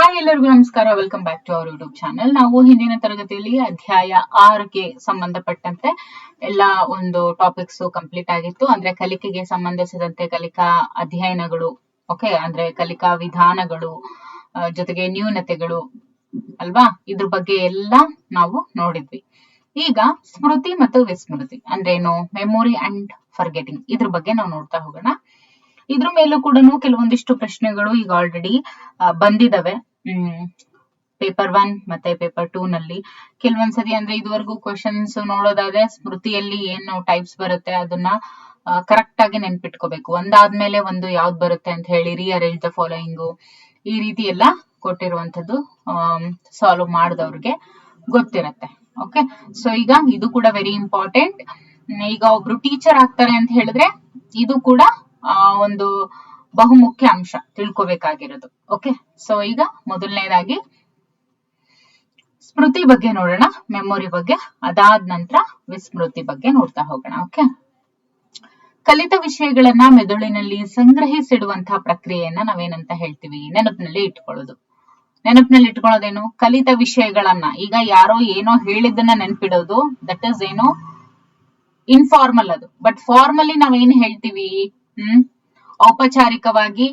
Hi ಎಲ್ಲರಿಗೂ ನಮಸ್ಕಾರ. Welcome back to our YouTube channel. ನಾವು ಹಿಂದಿನ ತರಗತಿಯಲ್ಲಿ ಅಧ್ಯಾಯ 6ಗೆ ಸಂಬಂಧಪಟ್ಟಂತೆ ಎಲ್ಲ ಒಂದು ಟಾಪಿಕ್ಸ್ ಕಂಪ್ಲೀಟ್ ಆಗಿತ್ತು. ಅಂದ್ರೆ ಕಲಿಕೆಗೆ ಸಂಬಂಧಿಸಿದಂತೆ ಕಲಿಕಾ ಅಧ್ಯಯನಗಳು, ಓಕೆ, ಅಂದ್ರೆ ಕಲಿಕಾ ವಿಧಾನಗಳು, ಜೊತೆಗೆ ನ್ಯೂನತೆಗಳು ಅಲ್ವಾ, ಇದ್ರ ಬಗ್ಗೆ ಎಲ್ಲ ನಾವು ನೋಡಿದ್ವಿ. ಈಗ ಸ್ಮೃತಿ ಮತ್ತು ವಿಸ್ಮೃತಿ ಅಂದ್ರೇನು, ಮೆಮೊರಿ ಅಂಡ್ ಫರ್ಗೆಟಿಂಗ್, ಇದ್ರ ಬಗ್ಗೆ ನಾವು ನೋಡ್ತಾ ಹೋಗೋಣ. ಇದ್ರ ಮೇಲೂ ಕೂಡ ಕೆಲವೊಂದಿಷ್ಟು ಪ್ರಶ್ನೆಗಳು ಈಗ ಆಲ್ರೆಡಿ ಬಂದಿದಾವೆ. ಪೇಪರ್ 1 ಮತ್ತೆ ಪೇಪರ್ 2 ನಲ್ಲಿ ಕೆಲವೊಂದ್ಸತಿ ಅಂದ್ರೆ ಇದುವರೆಗೂ ಕ್ವಶನ್ಸ್ ನೋಡೋದಾದ್ರೆ ಸ್ಮೃತಿಯಲ್ಲಿ ಏನು ಟೈಪ್ಸ್ ಬರುತ್ತೆ ಅದನ್ನ ಕರೆಕ್ಟ್ ಆಗಿ ನೆನ್ಪಿಟ್ಕೋಬೇಕು. ಒಂದಾದ್ಮೇಲೆ ಒಂದು ಯಾವ್ದು ಬರುತ್ತೆ ಅಂತ ಹೇಳಿ ರಿಅರೇಂಜ್ ದ ಫಾಲೋಯಿಂಗ್, ಈ ರೀತಿ ಎಲ್ಲ ಕೊಟ್ಟಿರುವಂತದ್ದು ಸಾಲ್ವ್ ಮಾಡಿದವ್ರಿಗೆ ಗೊತ್ತಿರತ್ತೆ. ಓಕೆ, ಸೊ ಈಗ ಇದು ಕೂಡ ವೆರಿ ಇಂಪಾರ್ಟೆಂಟ್. ಈಗ ಒಬ್ರು ಟೀಚರ್ ಆಗ್ತಾರೆ ಅಂತ ಹೇಳಿದ್ರೆ ಇದು ಕೂಡ ಒಂದು ಬಹುಮುಖ್ಯ ಅಂಶ ತಿಳ್ಕೊಬೇಕಾಗಿರೋದು. ಓಕೆ, ಸೊ ಈಗ ಮೊದಲನೇದಾಗಿ ಸ್ಮೃತಿ ಬಗ್ಗೆ ನೋಡೋಣ, ಮೆಮೊರಿ ಬಗ್ಗೆ, ಅದಾದ ನಂತರ ವಿಸ್ಮೃತಿ ಬಗ್ಗೆ ನೋಡ್ತಾ ಹೋಗೋಣ. ಓಕೆ, ಕಲಿತ ವಿಷಯಗಳನ್ನ ಮೆದುಳಿನಲ್ಲಿ ಸಂಗ್ರಹಿಸಿಡುವಂತಹ ಪ್ರಕ್ರಿಯೆಯನ್ನ ನಾವೇನಂತ ಹೇಳ್ತೀವಿ? ನೆನಪಿನಲ್ಲಿ ಇಟ್ಕೊಳ್ಳೋದು. ನೆನಪಿನಲ್ಲಿ ಇಟ್ಕೊಳ್ಳೋದೇನು? ಕಲಿತ ವಿಷಯಗಳನ್ನ, ಈಗ ಯಾರೋ ಏನೋ ಹೇಳಿದ್ದನ್ನ ನೆನ್ಪಿಡೋದು, ದಟ್ ಇಸ್ ಏನು ಇನ್ಫಾರ್ಮಲ್ ಅದು. ಬಟ್ ಫಾರ್ಮಲಿ ನಾವೇನ್ ಹೇಳ್ತೀವಿ? ಔಪಚಾರಿಕವಾಗಿ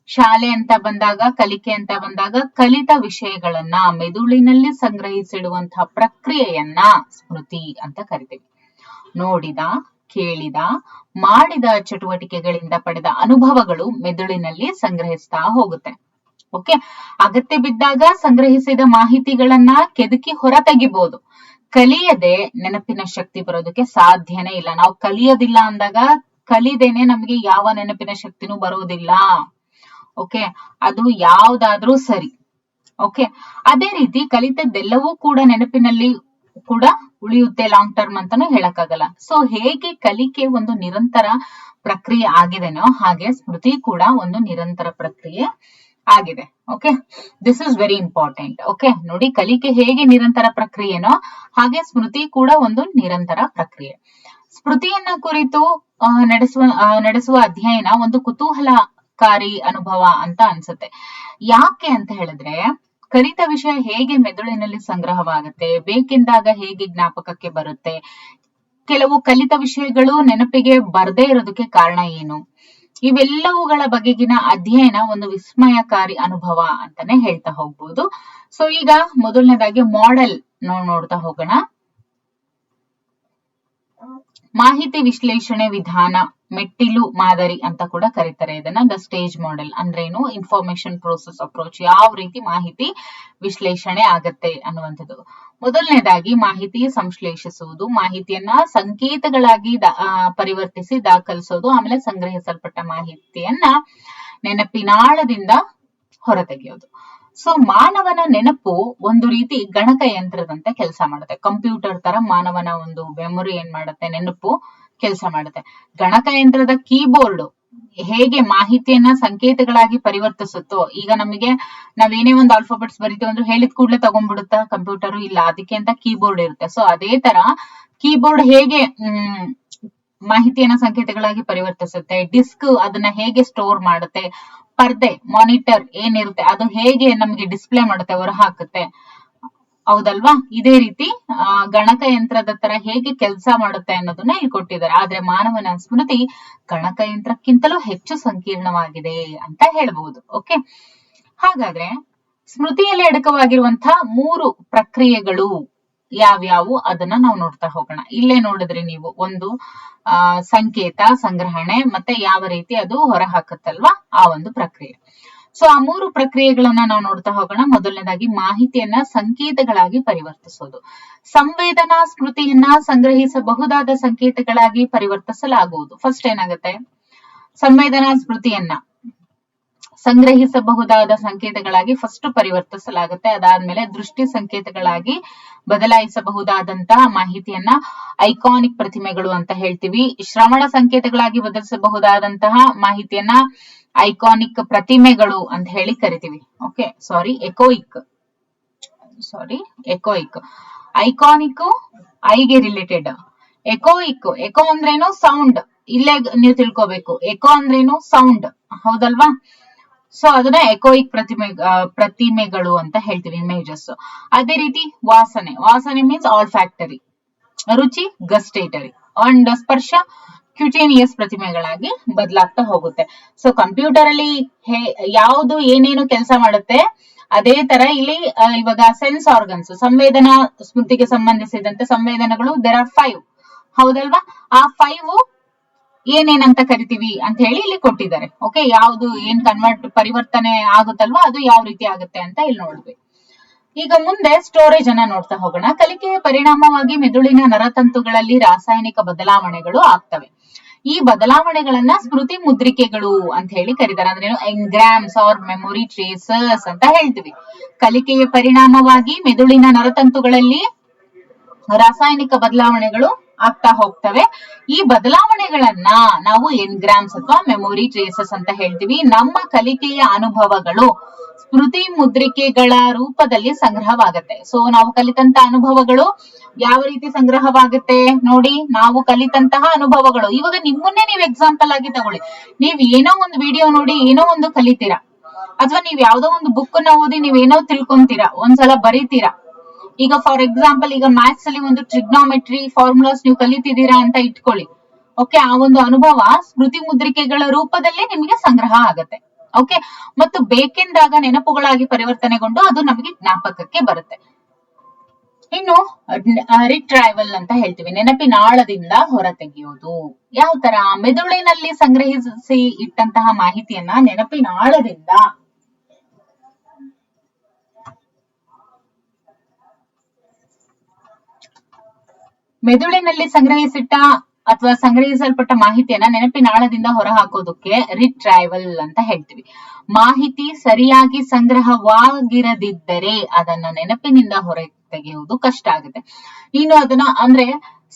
ಶಾಲೆ ಅಂತ ಬಂದಾಗ, ಕಲಿಕೆ ಅಂತ ಬಂದಾಗ ಕಲಿತ ವಿಷಯಗಳನ್ನ ಮೆದುಳಿನಲ್ಲಿ ಸಂಗ್ರಹಿಸಿಡುವಂತಹ ಪ್ರಕ್ರಿಯೆಯನ್ನ ಸ್ಮೃತಿ ಅಂತ ಕರಿತೀವಿ. ನೋಡಿದ, ಕೇಳಿದ, ಮಾಡಿದ ಚಟುವಟಿಕೆಗಳಿಂದ ಪಡೆದ ಅನುಭವಗಳು ಮೆದುಳಿನಲ್ಲಿ ಸಂಗ್ರಹಿಸ್ತಾ ಹೋಗುತ್ತೆ. ಓಕೆ, ಅಗತ್ಯ ಬಿದ್ದಾಗ ಸಂಗ್ರಹಿಸಿದ ಮಾಹಿತಿಗಳನ್ನ ಕೆದಕಿ ಹೊರತೆಗಿಬಹುದು. ಕಲಿಯದೆ ನೆನಪಿನ ಶಕ್ತಿ ಬರೋದಕ್ಕೆ ಸಾಧ್ಯನೇ ಇಲ್ಲ. ನಾವು ಕಲಿಯೋದಿಲ್ಲ ಅಂದಾಗ ಕಲಿದೇನೆ ನಮ್ಗೆ ಯಾವ ನೆನಪಿನ ಶಕ್ತಿನೂ ಬರೋದಿಲ್ಲ. ಓಕೆ, ಅದು ಯಾವ್ದಾದ್ರೂ ಸರಿ. ಓಕೆ, ಅದೇ ರೀತಿ ಕಲಿತದ್ದೆಲ್ಲವೂ ಕೂಡ ನೆನಪಿನಲ್ಲಿ ಕೂಡ ಉಳಿಯುತ್ತೆ ಲಾಂಗ್ ಟರ್ಮ್ ಅಂತಾನು ಹೇಳಕ್ಕಾಗಲ್ಲ. ಸೊ ಹೇಗೆ ಕಲಿಕೆ ಒಂದು ನಿರಂತರ ಪ್ರಕ್ರಿಯೆ ಆಗಿದೆನೋ ಹಾಗೆ ಸ್ಮೃತಿ ಕೂಡ ಒಂದು ನಿರಂತರ ಪ್ರಕ್ರಿಯೆ ಆಗಿದೆ. Okay, this is very important. Okay, ನೋಡಿ, ಕಲಿಕೆ ಹೇಗೆ ನಿರಂತರ ಪ್ರಕ್ರಿಯೆನೋ ಹಾಗೆ ಸ್ಮೃತಿ ಕೂಡ ಒಂದು ನಿರಂತರ ಪ್ರಕ್ರಿಯೆ. ಸ್ಮೃತಿಯನ್ನ ಕುರಿತು ನಡೆಸುವ ಅಧ್ಯಯನ ಒಂದು ಕುತೂಹಲಕಾರಿ ಅನುಭವ ಅಂತ ಅನ್ಸುತ್ತೆ. ಯಾಕೆ ಅಂತ ಹೇಳಿದ್ರೆ, ಕಲಿತ ವಿಷಯ ಹೇಗೆ ಮೆದುಳಿನಲ್ಲಿ ಸಂಗ್ರಹವಾಗುತ್ತೆ, ಬೇಕೆಂದಾಗ ಹೇಗೆ ಜ್ಞಾಪಕಕ್ಕೆ ಬರುತ್ತೆ, ಕೆಲವು ಕಲಿತ ವಿಷಯಗಳು ನೆನಪಿಗೆ ಬರದೇ ಇರೋದಕ್ಕೆ ಕಾರಣ ಏನು, ಇವೆಲ್ಲವುಗಳ ಬಗೆಗಿನ ಅಧ್ಯಯನ ಒಂದು ವಿಸ್ಮಯಕಾರಿ ಅನುಭವ ಅಂತಾನೆ ಹೇಳ್ತಾ ಹೋಗ್ಬೋದು. ಸೊ ಈಗ ಮೊದಲನೇದಾಗಿ ಮಾಡೆಲ್ ನೋಡ್ತಾ ಹೋಗೋಣ. ಮಾಹಿತಿ ವಿಶ್ಲೇಷಣೆ ವಿಧಾನ, ಮೆಟ್ಟಿಲು ಮಾದರಿ ಅಂತ ಕೂಡ ಕರೀತಾರೆ ಇದನ್ನ. ದ ಸ್ಟೇಜ್ ಮಾಡೆಲ್ ಅಂದ್ರೇನು? ಇನ್ಫಾರ್ಮೇಶನ್ ಪ್ರೋಸೆಸ್ ಅಪ್ರೋಚ್, ಯಾವ ರೀತಿ ಮಾಹಿತಿ ವಿಶ್ಲೇಷಣೆ ಆಗತ್ತೆ ಅನ್ನುವಂಥದ್ದು. ಮೊದಲನೇದಾಗಿ ಮಾಹಿತಿ ಸಂಶ್ಲೇಷಿಸುವುದು, ಮಾಹಿತಿಯನ್ನ ಸಂಕೇತಗಳಾಗಿ ಪರಿವರ್ತಿಸಿ ದಾಖಲಿಸೋದು, ಆಮೇಲೆ ಸಂಗ್ರಹಿಸಲ್ಪಟ್ಟ ಮಾಹಿತಿಯನ್ನ ನೆನಪಿನಾಳದಿಂದ ಹೊರತೆಗೆಯೋದು. ಸೊ ಮಾನವನ ನೆನಪು ಒಂದು ರೀತಿ ಗಣಕಯಂತ್ರದಂತೆ ಕೆಲಸ ಮಾಡುತ್ತೆ. ಕಂಪ್ಯೂಟರ್ ತರ ಮಾನವನ ಒಂದು ಮೆಮೊರಿ ಏನ್ ಮಾಡುತ್ತೆ, ನೆನಪು ಕೆಲಸ ಮಾಡುತ್ತೆ. ಗಣಕಯಂತ್ರದ ಕೀಬೋರ್ಡ್ ಹೇಗೆ ಮಾಹಿತಿಯನ್ನ ಸಂಕೇತಗಳಾಗಿ ಪರಿವರ್ತಿಸುತ್ತೋ, ಈಗ ನಮಗೆ ನಾವೇನೇ ಒಂದು ಆಲ್ಫಾಬೆಟ್ಸ್ ಬರಿತೀವಿ ಅಂದ್ರೆ ಹೇಳಿದ ಕೂಡಲೇ ತಗೊಂಡ್ಬಿಡುತ್ತಾ ಕಂಪ್ಯೂಟರ್? ಇಲ್ಲ, ಅದಕ್ಕೆ ಅಂತ ಕೀಬೋರ್ಡ್ ಇರುತ್ತೆ. ಸೊ ಅದೇ ತರ ಕೀಬೋರ್ಡ್ ಹೇಗೆ ಮಾಹಿತಿಯನ್ನ ಸಂಕೇತಗಳಾಗಿ ಪರಿವರ್ತಿಸುತ್ತೆ, ಡಿಸ್ಕ್ ಅದನ್ನ ಹೇಗೆ ಸ್ಟೋರ್ ಮಾಡುತ್ತೆ, ಪರ್ದೆ ಮಾನಿಟರ್ ಏನಿರುತ್ತೆ ಅದು ಹೇಗೆ ನಮ್ಗೆ ಡಿಸ್ಪ್ಲೇ ಮಾಡುತ್ತೆ, ಹೊರ ಹಾಕುತ್ತೆ, ಹೌದಲ್ವಾ? ಇದೇ ರೀತಿ ಗಣಕಯಂತ್ರದ ತರ ಹೇಗೆ ಕೆಲಸ ಮಾಡುತ್ತೆ ಅನ್ನೋದನ್ನ ಇಲ್ಲಿ ಕೊಟ್ಟಿದ್ದಾರೆ. ಆದ್ರೆ ಮಾನವನ ಸ್ಮೃತಿ ಗಣಕಯಂತ್ರಕ್ಕಿಂತಲೂ ಹೆಚ್ಚು ಸಂಕೀರ್ಣವಾಗಿದೆ ಅಂತ ಹೇಳ್ಬಹುದು. ಓಕೆ, ಹಾಗಾದ್ರೆ ಸ್ಮೃತಿಯಲ್ಲಿ ಅಡಕವಾಗಿರುವಂತಹ 3 ಪ್ರಕ್ರಿಯೆಗಳು ಯಾವ್ಯಾವು ಅದನ್ನ ನಾವು ನೋಡ್ತಾ ಹೋಗೋಣ. ಇಲ್ಲೇ ನೋಡಿದ್ರಿ ನೀವು, ಒಂದು ಸಂಕೇತ ಸಂಗ್ರಹಣೆ, ಮತ್ತೆ ಯಾವ ರೀತಿ ಅದು ಹೊರ ಹಾಕುತ್ತಲ್ವಾ ಆ ಒಂದು ಪ್ರಕ್ರಿಯೆ. ಸೊ ಆ 3 ಪ್ರಕ್ರಿಯೆಗಳನ್ನ ನಾವು ನೋಡ್ತಾ ಹೋಗೋಣ. ಮೊದಲನೇದಾಗಿ ಮಾಹಿತಿಯನ್ನ ಸಂಕೇತಗಳಾಗಿ ಪರಿವರ್ತಿಸೋದು. ಸಂವೇದನಾ ಸ್ಮೃತಿಯನ್ನ ಸಂಗ್ರಹಿಸಬಹುದಾದ ಸಂಕೇತಗಳಾಗಿ ಪರಿವರ್ತಿಸಲಾಗುವುದು. ಫಸ್ಟ್ ಏನಾಗುತ್ತೆ, ಸಂವೇದನಾ ಸ್ಮೃತಿಯನ್ನ ಸಂಗ್ರಹಿಸಬಹುದಾದ ಸಂಕೇತಗಳಾಗಿ ಫಸ್ಟ್ ಪರಿವರ್ತಿಸಲಾಗುತ್ತೆ. ಅದಾದ್ಮೇಲೆ ದೃಷ್ಟಿ ಸಂಕೇತಗಳಾಗಿ ಬದಲಾಯಿಸಬಹುದಾದಂತಹ ಮಾಹಿತಿಯನ್ನ ಐಕಾನಿಕ್ ಪ್ರತಿಮೆಗಳು ಅಂತ ಹೇಳ್ತೀವಿ. ಶ್ರವಣ ಸಂಕೇತಗಳಾಗಿ ಬದಲಿಸಬಹುದಾದಂತಹ ಮಾಹಿತಿಯನ್ನ ಐಕಾನಿಕ್ ಪ್ರತಿಮೆಗಳು ಅಂತ ಹೇಳಿ ಕರಿತೀವಿ. Okay, echoic. ಐಕಾನಿಕ್ ಐಗೆ ರಿಲೇಟೆಡ್. ಎಕೋ ಅಂದ್ರೇನು? ಸೌಂಡ್. ಇಲ್ಲೇ ನೀವು ತಿಳ್ಕೋಬೇಕು, ಎಕೋ ಅಂದ್ರೇನು? ಸೌಂಡ್, ಹೌದಲ್ವಾ? ಸೊ ಅದನ್ನ ಎಕೋಯಿಕ್ ಪ್ರತಿಮೆಗಳು ಅಂತ ಹೇಳ್ತೀವಿ, ಇಮೇಜಸ್. ಅದೇ ರೀತಿ ವಾಸನೆ, ವಾಸನೆ ಮೀನ್ಸ್ ಆಲ್ ಫ್ಯಾಕ್ಟರಿ. ರುಚಿ ಗಸ್ಟೇಟರಿ ಅಂಡ್ ಸ್ಪರ್ಶ ಕ್ಯೂಟೇನಿಯಸ್ ಪ್ರತಿಮೆಗಳಾಗಿ ಬದಲಾಗ್ತಾ ಹೋಗುತ್ತೆ. ಸೊ ಕಂಪ್ಯೂಟರ್ ಅಲ್ಲಿ ಯಾವುದು ಏನೇನು ಕೆಲಸ ಮಾಡುತ್ತೆ ಅದೇ ತರ ಇಲ್ಲಿ ಇವಾಗ ಸೆನ್ಸ್ ಆರ್ಗನ್ಸ್, ಸಂವೇದನಾ ಸ್ಮೃತಿಗೆ ಸಂಬಂಧಿಸಿದಂತೆ ಸಂವೇದನೆಗಳು ದೇರ್ ಆರ್ 5, ಹೌದಲ್ವಾ? ಆ 5 ಏನೇನಂತ ಕರಿತೀವಿ ಅಂತ ಹೇಳಿ ಇಲ್ಲಿ ಕೊಟ್ಟಿದ್ದಾರೆ. ಓಕೆ, ಯಾವ್ದು ಏನ್ ಪರಿವರ್ತನೆ ಆಗುತ್ತಲ್ವಾ ಅದು ಯಾವ ರೀತಿ ಆಗುತ್ತೆ ಅಂತ ಇಲ್ಲಿ ನೋಡ್ಬೇಕು. ಈಗ ಮುಂದೆ ಸ್ಟೋರೇಜ್ ಅನ್ನ ನೋಡ್ತಾ ಹೋಗೋಣ. ಕಲಿಕೆಯ ಪರಿಣಾಮವಾಗಿ ಮೆದುಳಿನ ನರತಂತುಗಳಲ್ಲಿ ರಾಸಾಯನಿಕ ಬದಲಾವಣೆಗಳು ಆಗ್ತವೆ. ಈ ಬದಲಾವಣೆಗಳನ್ನ ಸ್ಮೃತಿ ಮುದ್ರಿಕೆಗಳು ಅಂತ ಹೇಳಿ ಕರೀತಾರೆ. ಅಂದ್ರೆ ಎಂಗ್ರಾಮ್ಸ್ ಆರ್ ಮೆಮೊರಿ ಟ್ರೇಸಸ್ ಅಂತ ಹೇಳ್ತೀವಿ. ಕಲಿಕೆಯ ಪರಿಣಾಮವಾಗಿ ಮೆದುಳಿನ ನರತಂತುಗಳಲ್ಲಿ ರಾಸಾಯನಿಕ ಬದಲಾವಣೆಗಳು ಆಗ್ತಾ ಹೋಗ್ತವೆ. ಈ ಬದಲಾವಣೆಗಳನ್ನ ನಾವು ಎನ್ಗ್ರಾಮ್ಸ್ ಅಥವಾ ಮೆಮೊರಿ ಟ್ರೇಸಸ್ ಅಂತ ಹೇಳ್ತೀವಿ. ನಮ್ಮ ಕಲಿಕೆಯ ಅನುಭವಗಳು ಸ್ಮೃತಿ ಮುದ್ರಿಕೆಗಳ ರೂಪದಲ್ಲಿ ಸಂಗ್ರಹವಾಗುತ್ತೆ. ಸೊ ನಾವು ಕಲಿತಂತ ಅನುಭವಗಳು ಯಾವ ರೀತಿ ಸಂಗ್ರಹವಾಗುತ್ತೆ ನೋಡಿ. ನಾವು ಕಲಿತಂತಹ ಅನುಭವಗಳು, ಇವಾಗ ನಿಮ್ಮನ್ನೇ ನೀವು ಎಕ್ಸಾಂಪಲ್ ಆಗಿ ತಗೊಳ್ಳಿ. ನೀವ್ ಏನೋ ಒಂದು ವಿಡಿಯೋ ನೋಡಿ ಏನೋ ಒಂದು ಕಲಿತೀರಾ, ಅಥವಾ ನೀವ್ ಯಾವ್ದೋ ಒಂದು ಬುಕ್ ನ ಓದಿ ನೀವೇನೋ ತಿಳ್ಕೊಂತೀರಾ, ಒಂದ್ಸಲ ಬರೀತೀರಾ. ಈಗ ಫಾರ್ ಎಕ್ಸಾಂಪಲ್ ಈಗ ಮ್ಯಾಥ್ಸ್ ಅಲ್ಲಿ ಒಂದು ಟ್ರಿಗ್ನೋಮೆಟ್ರಿ ಫಾರ್ಮುಲಾಸ್ ನೀವು ಕಲಿತಿದ್ದೀರಾ ಅಂತ ಇಟ್ಕೊಳ್ಳಿ. ಓಕೆ, ಆ ಒಂದು ಅನುಭವ ಸ್ಮೃತಿ ಮುದ್ರಿಕೆಗಳ ರೂಪದಲ್ಲೇ ನಿಮಗೆ ಸಂಗ್ರಹ ಆಗತ್ತೆ. ಓಕೆ, ಮತ್ತು ಬೇಕೆಂದಾಗ ನೆನಪುಗಳಾಗಿ ಪರಿವರ್ತನೆಗೊಂಡು ಅದು ನಮಗೆ ಜ್ಞಾಪಕಕ್ಕೆ ಬರುತ್ತೆ. ಇನ್ನು ರಿಟ್ರೈವಲ್ ಅಂತ ಹೇಳ್ತೀವಿ, ನೆನಪಿನಾಳದಿಂದ ಹೊರತೆಗೆಯೋದು. ಯಾವ ತರ? ಮೆದುಳಿನಲ್ಲಿ ಸಂಗ್ರಹಿಸಿ ಇಟ್ಟಂತಹ ಮಾಹಿತಿಯನ್ನ ನೆನಪಿನಾಳದಿಂದ ಸಂಗ್ರಹಿಸಲ್ಪಟ್ಟ ಮಾಹಿತಿಯನ್ನ ನೆನಪಿನಾಳದಿಂದ ಹೊರಹಾಕೋದಕ್ಕೆ ರಿಟ್ರೈವಲ್ ಅಂತ ಹೇಳ್ತೀವಿ. ಮಾಹಿತಿ ಸರಿಯಾಗಿ ಸಂಗ್ರಹವಾಗಿರದಿದ್ದರೆ ಅದನ್ನ ನೆನಪಿನಿಂದ ಹೊರ ತೆಗೆಯುವುದು ಕಷ್ಟ ಆಗುತ್ತೆ. ಇನ್ನು ಅದನ್ನ ಅಂದ್ರೆ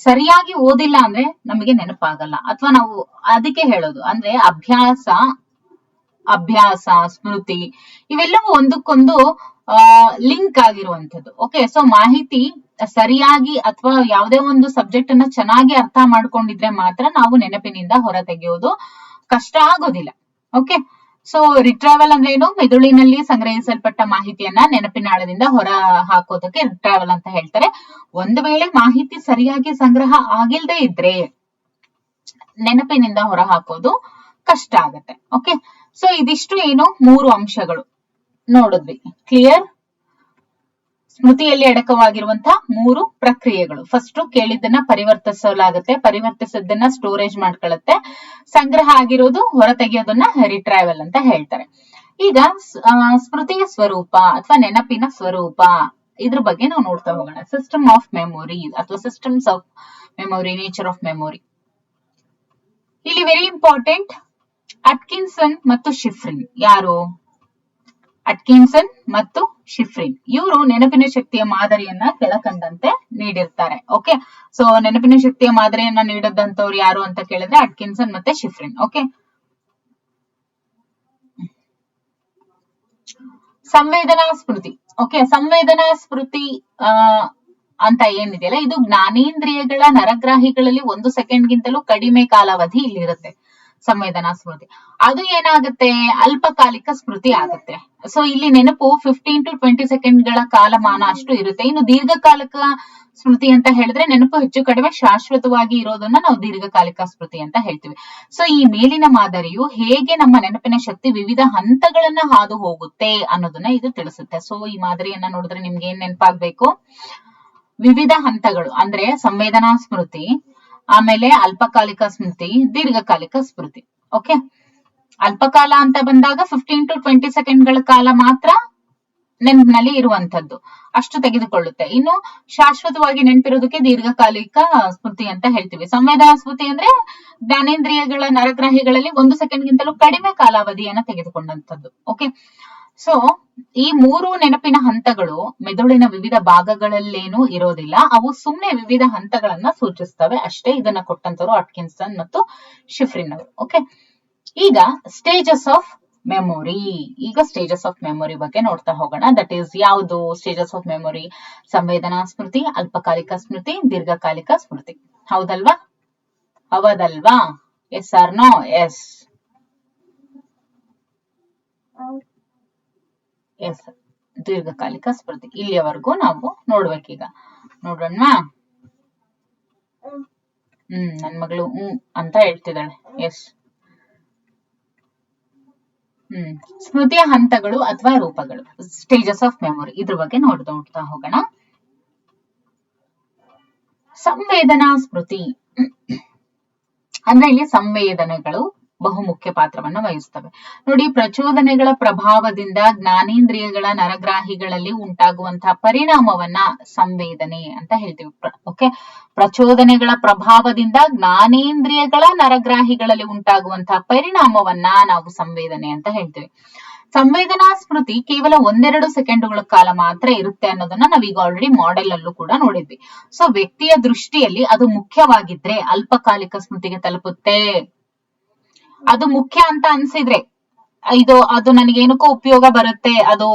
ಸರಿಯಾಗಿ ಓದಿಲ್ಲ ಅಂದ್ರೆ ನಮಗೆ ನೆನಪಾಗಲ್ಲ. ಅಥವಾ ನಾವು ಅದಕ್ಕೆ ಹೇಳೋದು ಅಂದ್ರೆ ಅಭ್ಯಾಸ ಸ್ಮೃತಿ ಇವೆಲ್ಲವೂ ಒಂದಕ್ಕೊಂದು ಲಿಂಕ್ ಆಗಿರುವಂತದ್ದು. ಓಕೆ, ಸೊ ಮಾಹಿತಿ ಸರಿಯಾಗಿ ಅಥವಾ ಯಾವುದೇ ಒಂದು ಸಬ್ಜೆಕ್ಟ್ ಅನ್ನ ಚೆನ್ನಾಗಿ ಅರ್ಥ ಮಾಡ್ಕೊಂಡಿದ್ರೆ ಮಾತ್ರ ನಾವು ನೆನಪಿನಿಂದ ಹೊರ ತೆಗೆಯೋದು ಕಷ್ಟ ಆಗೋದಿಲ್ಲ. ಓಕೆ, ಸೊ ರಿಟ್ರೈವಲ್ ಅಂದ್ರೆ ಏನು? ಮೆದುಳಿನಲ್ಲಿ ಸಂಗ್ರಹಿಸಲ್ಪಟ್ಟ ಮಾಹಿತಿಯನ್ನ ನೆನಪಿನಾಳದಿಂದ ಹೊರ ಹಾಕೋದಕ್ಕೆ ರಿಟ್ರೈವಲ್ ಅಂತ ಹೇಳ್ತಾರೆ. ಒಂದು ವೇಳೆ ಮಾಹಿತಿ ಸರಿಯಾಗಿ ಸಂಗ್ರಹ ಆಗಿಲ್ದೇ ಇದ್ರೆ ನೆನಪಿನಿಂದ ಹೊರ ಹಾಕೋದು ಕಷ್ಟ ಆಗತ್ತೆ. ಓಕೆ, ಸೊ ಇದಿಷ್ಟು ಏನು 3 ಅಂಶಗಳು ನೋಡಿದ್ವಿ. ಕ್ಲಿಯರ್? ಸ್ಮೃತಿಯಲ್ಲಿ ಅಡಕವಾಗಿರುವಂತಹ 3 ಪ್ರಕ್ರಿಯೆಗಳು. ಫಸ್ಟ್ ಕೇಳಿದ್ದನ್ನ ಪರಿವರ್ತಿಸಲಾಗುತ್ತೆ, ಪರಿವರ್ತಿಸಿದ್ದನ್ನ ಸ್ಟೋರೇಜ್ ಮಾಡ್ಕೊಳ್ಳುತ್ತೆ, ಸಂಗ್ರಹ ಆಗಿರೋದು ಹೊರ ತೆಗೆಯೋದನ್ನ ರಿಟ್ರೈವಲ್ ಅಂತ ಹೇಳ್ತಾರೆ. ಈಗ ಸ್ಮೃತಿಯ ಸ್ವರೂಪ ಅಥವಾ ನೆನಪಿನ ಸ್ವರೂಪ ಇದ್ರ ಬಗ್ಗೆ ನಾವು ನೋಡ್ತಾ ಹೋಗೋಣ. ಸಿಸ್ಟಮ್ ಆಫ್ ಮೆಮೊರಿ ಅಥವಾ systems of memory, nature of memory. ಇಲ್ಲಿ ವೆರಿ ಇಂಪಾರ್ಟೆಂಟ್, ಅಟ್ಕಿನ್ಸನ್ ಮತ್ತು ಶಿಫ್ರಿನ್. ಯಾರು? ಅಟ್ಕಿನ್ಸನ್ ಮತ್ತು ಶಿಫ್ರಿನ್. ಇವರು ನೆನಪಿನ ಶಕ್ತಿಯ ಮಾದರಿಯನ್ನ ಕೆಳಕಂಡಂತೆ ನೀಡಿರ್ತಾರೆ. ಓಕೆ, ಸೊ ನೆನಪಿನ ಶಕ್ತಿಯ ಮಾದರಿಯನ್ನ ನೀಡಿದಂತವ್ರು ಯಾರು ಅಂತ ಕೇಳಿದ್ರೆ ಅಟ್ಕಿನ್ಸನ್ ಮತ್ತೆ ಶಿಫ್ರಿನ್. ಓಕೆ, ಸಂವೇದನಾ ಸ್ಮೃತಿ. ಓಕೆ, ಸಂವೇದನಾ ಸ್ಮೃತಿ ಅಂತ ಏನಿದೆಯಲ್ಲ, ಇದು ಜ್ಞಾನೇಂದ್ರಿಯಗಳ ನರಗ್ರಾಹಿಗಳಲ್ಲಿ 1 ಸೆಕೆಂಡ್ಗಿಂತಲೂ ಕಡಿಮೆ ಕಾಲಾವಧಿ ಇಲ್ಲಿರುತ್ತೆ. ಸಂವೇದನಾ ಸ್ಮೃತಿ ಅದು ಏನಾಗುತ್ತೆ? ಅಲ್ಪಕಾಲಿಕ ಸ್ಮೃತಿ ಆಗುತ್ತೆ. ಸೊ ಇಲ್ಲಿ ನೆನಪು 15 to 20 ಸೆಕೆಂಡ್ಗಳ ಕಾಲಮಾನ ಅಷ್ಟು ಇರುತ್ತೆ. ಇನ್ನು ದೀರ್ಘಕಾಲಿಕ ಸ್ಮೃತಿ ಅಂತ ಹೇಳಿದ್ರೆ ನೆನಪು ಹೆಚ್ಚು ಕಡಿಮೆ ಶಾಶ್ವತವಾಗಿ ಇರೋದನ್ನ ನಾವು ದೀರ್ಘಕಾಲಿಕ ಸ್ಮೃತಿ ಅಂತ ಹೇಳ್ತೀವಿ. ಸೊ ಈ ಮೇಲಿನ ಮಾದರಿಯು ಹೇಗೆ ನಮ್ಮ ನೆನಪಿನ ಶಕ್ತಿ ವಿವಿಧ ಹಂತಗಳನ್ನ ಹಾದು ಹೋಗುತ್ತೆ ಅನ್ನೋದನ್ನ ಇದು ತಿಳಿಸುತ್ತೆ. ಸೊ ಈ ಮಾದರಿಯನ್ನ ನೋಡಿದ್ರೆ ನಿಮ್ಗೆ ಏನ್ ನೆನಪಾಗ್ಬೇಕು? ವಿವಿಧ ಹಂತಗಳು ಅಂದ್ರೆ ಸಂವೇದನಾ ಸ್ಮೃತಿ, ಆಮೇಲೆ ಅಲ್ಪಕಾಲಿಕ ಸ್ಮೃತಿ, ದೀರ್ಘಕಾಲಿಕ ಸ್ಮೃತಿ. ಓಕೆ, ಅಲ್ಪಕಾಲ ಅಂತ ಬಂದಾಗ 15 to 20 ಸೆಕೆಂಡ್ಗಳ ಕಾಲ ಮಾತ್ರ ನೆನಪಿನಲ್ಲಿ ಇರುವಂತದ್ದು, ಅಷ್ಟು ತೆಗೆದುಕೊಳ್ಳುತ್ತೆ. ಇನ್ನು ಶಾಶ್ವತವಾಗಿ ನೆನಪಿರೋದಕ್ಕೆ ದೀರ್ಘಕಾಲಿಕ ಸ್ಮೃತಿ ಅಂತ ಹೇಳ್ತೀವಿ. ಸಂವೇದನಾ ಸ್ಮೃತಿ ಅಂದ್ರೆ ಜ್ಞಾನೇಂದ್ರಿಯಗಳ ನರಗ್ರಾಹಿಗಳಲ್ಲಿ 1 ಸೆಕೆಂಡ್ಗಿಂತಲೂ ಕಡಿಮೆ ಕಾಲಾವಧಿಯನ್ನ ತೆಗೆದುಕೊಂಡಂತದ್ದು. ಓಕೆ, ಸೊ ಈ 3 ನೆನಪಿನ ಹಂತಗಳು ಮೆದುಳಿನ ವಿವಿಧ ಭಾಗಗಳಲ್ಲೇನೂ ಇರೋದಿಲ್ಲ, ಅವು ಸುಮ್ಮನೆ ವಿವಿಧ ಹಂತಗಳನ್ನ ಸೂಚಿಸ್ತವೆ ಅಷ್ಟೇ. ಇದನ್ನ ಕೊಟ್ಟಂತವರು ಅಟ್ಕಿನ್ಸನ್ ಮತ್ತು ಶಿಫ್ರಿನ್ ಅವರು. ಓಕೆ, ಈಗ ಸ್ಟೇಜಸ್ ಆಫ್ ಮೆಮೊರಿ. ಈಗ ಸ್ಟೇಜಸ್ ಆಫ್ ಮೆಮೊರಿ ಬಗ್ಗೆ ನೋಡ್ತಾ ಹೋಗೋಣ. ದಟ್ ಈಸ್ ಯಾವುದು ಸ್ಟೇಜಸ್ ಆಫ್ ಮೆಮೊರಿ? ಸಂವೇದನಾ ಸ್ಮೃತಿ, ಅಲ್ಪಕಾಲಿಕ ಸ್ಮೃತಿ, ದೀರ್ಘಕಾಲಿಕ ಸ್ಮೃತಿ. ಹೌದಲ್ವಾ? Yes or no? Yes. Yes, ದೀರ್ಘಕಾಲಿಕ ಸ್ಮೃತಿ. ಇಲ್ಲಿಯವರೆಗೂ ನಾವು ನೋಡ್ಬೇಕೀಗ. ನೋಡೋಣ. ನನ್ ಮಗಳು ಅಂತ ಹೇಳ್ತಿದ್ದಾಳೆ. ಎಸ್. ಸ್ಮೃತಿಯ ಹಂತಗಳು ಅಥವಾ ರೂಪಗಳು, ಸ್ಟೇಜಸ್ ಆಫ್ ಮೆಮೊರಿ, ಇದ್ರ ಬಗ್ಗೆ ನೋಡ್ತಾ ಹೋಗೋಣ. ಸಂವೇದನಾ ಸ್ಮೃತಿ ಅಂದ್ರೆ ಇಲ್ಲಿ ಸಂವೇದನೆಗಳು ಬಹುಮುಖ್ಯ ಪಾತ್ರವನ್ನ ವಹಿಸ್ತವೆ. ನೋಡಿ, ಪ್ರಚೋದನೆಗಳ ಪ್ರಭಾವದಿಂದ ಜ್ಞಾನೇಂದ್ರಿಯಗಳ ನರಗ್ರಾಹಿಗಳಲ್ಲಿ ಉಂಟಾಗುವಂತಹ ಪರಿಣಾಮವನ್ನ ಸಂವೇದನೆ ಅಂತ ಹೇಳ್ತೀವಿ. ಓಕೆ, ಪ್ರಚೋದನೆಗಳ ಪ್ರಭಾವದಿಂದ ಜ್ಞಾನೇಂದ್ರಿಯಗಳ ನರಗ್ರಾಹಿಗಳಲ್ಲಿ ಉಂಟಾಗುವಂತಹ ಪರಿಣಾಮವನ್ನ ನಾವು ಸಂವೇದನೆ ಅಂತ ಹೇಳ್ತೀವಿ. ಸಂವೇದನಾ ಸ್ಮೃತಿ ಕೇವಲ 1-2 ಸೆಕೆಂಡುಗಳ ಕಾಲ ಮಾತ್ರ ಇರುತ್ತೆ ಅನ್ನೋದನ್ನ ನಾವೀಗ ಆಲ್ರೆಡಿ ಮಾಡೆಲ್ ಅಲ್ಲೂ ಕೂಡ ನೋಡಿದ್ವಿ. ಸೊ ವ್ಯಕ್ತಿಯ ದೃಷ್ಟಿಯಲ್ಲಿ ಅದು ಮುಖ್ಯವಾಗಿದ್ರೆ ಅಲ್ಪಕಾಲಿಕ ಸ್ಮೃತಿಗೆ ತಲುಪುತ್ತೆ. ಅದು ಮುಖ್ಯ ಅಂತ ಅನ್ಸಿದ್ರೆ, ಅದು ನನಗೇನಕ್ಕೂ ಉಪಯೋಗ ಬರುತ್ತೆ, ಅದು